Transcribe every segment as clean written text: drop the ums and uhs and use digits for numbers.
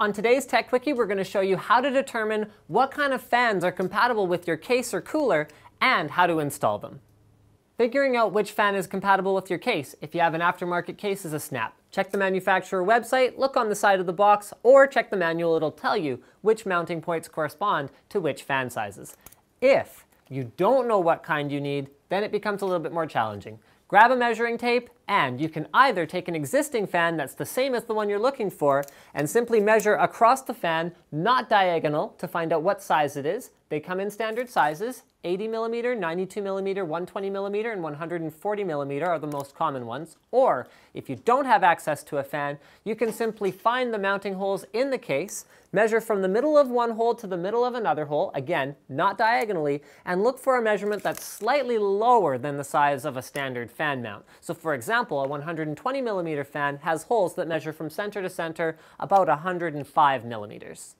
On today's Tech Quickie, we're going to show you how to determine what kind of fans are compatible with your case or cooler and how to install them. Figuring out which fan is compatible with your case, if you have an aftermarket case, is a snap. Check the manufacturer website, look on the side of the box, or check the manual. It'll tell you which mounting points correspond to which fan sizes. If you don't know what kind you need, then it becomes a little bit more challenging. Grab a measuring tape, and you can either take an existing fan that's the same as the one you're looking for and simply measure across the fan, not diagonal, to find out what size it is. They come in standard sizes. 80 millimeter, 92 millimeter, 120 millimeter, and 140 millimeter are the most common ones. Or, if you don't have access to a fan, you can simply find the mounting holes in the case, measure from the middle of one hole to the middle of another hole, again, not diagonally, and look for a measurement that's slightly lower than the size of a standard fan mount. So for example, a 120 millimeter fan has holes that measure from center to center about 105 millimeters.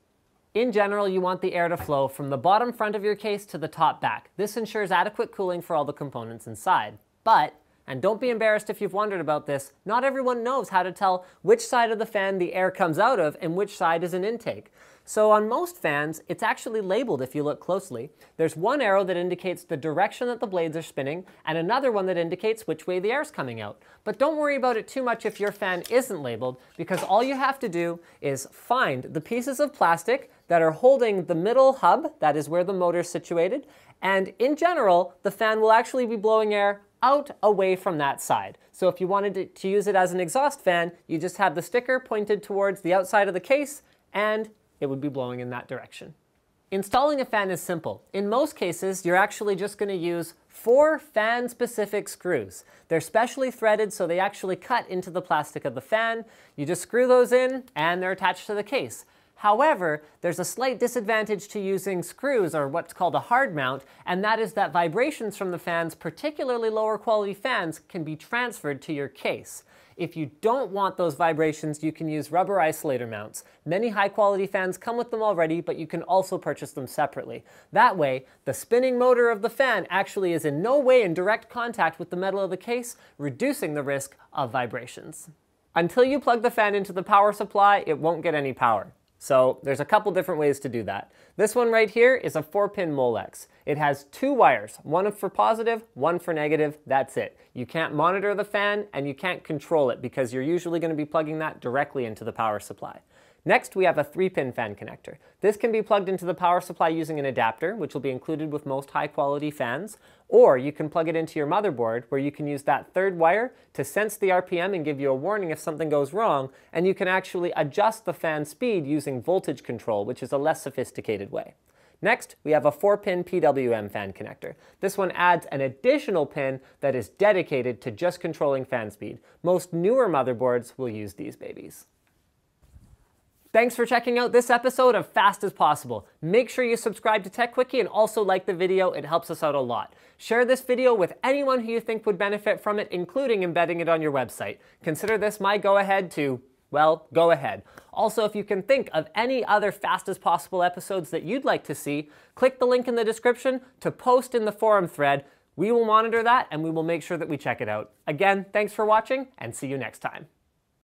In general, you want the air to flow from the bottom front of your case to the top back. This ensures adequate cooling for all the components inside. But, and don't be embarrassed if you've wondered about this, not everyone knows how to tell which side of the fan the air comes out of and which side is an intake. So on most fans, it's actually labeled if you look closely. There's one arrow that indicates the direction that the blades are spinning, and another one that indicates which way the air is coming out. But don't worry about it too much if your fan isn't labeled, because all you have to do is find the pieces of plastic that are holding the middle hub, that is where the motor is situated, and in general, the fan will actually be blowing air out away from that side. So if you wanted to use it as an exhaust fan, you just have the sticker pointed towards the outside of the case, and it would be blowing in that direction. Installing a fan is simple. In most cases, you're actually just going to use 4 fan-specific screws. They're specially threaded, so they actually cut into the plastic of the fan. You just screw those in, and they're attached to the case. However, there's a slight disadvantage to using screws, or what's called a hard mount, and that is that vibrations from the fans, particularly lower quality fans, can be transferred to your case. If you don't want those vibrations, you can use rubber isolator mounts. Many high-quality fans come with them already, but you can also purchase them separately. That way, the spinning motor of the fan actually is in no way in direct contact with the metal of the case, reducing the risk of vibrations. Until you plug the fan into the power supply, it won't get any power. So there's a couple different ways to do that. This one right here is a 4-pin Molex. It has 2 wires, one for positive, one for negative, that's it. You can't monitor the fan and you can't control it because you're usually going to be plugging that directly into the power supply. Next, we have a 3-pin fan connector. This can be plugged into the power supply using an adapter, which will be included with most high-quality fans, or you can plug it into your motherboard, where you can use that 3rd wire to sense the RPM and give you a warning if something goes wrong, and you can actually adjust the fan speed using voltage control, which is a less sophisticated way. Next, we have a 4-pin PWM fan connector. This one adds an additional pin that is dedicated to just controlling fan speed. Most newer motherboards will use these babies. Thanks for checking out this episode of Fast as Possible. Make sure you subscribe to Tech Quickie and also like the video. It helps us out a lot. Share this video with anyone who you think would benefit from it, including embedding it on your website. Consider this my go-ahead to, well, go ahead. Also, if you can think of any other Fast as Possible episodes that you'd like to see, click the link in the description to post in the forum thread. We will monitor that and we will make sure that we check it out. Again, thanks for watching and see you next time.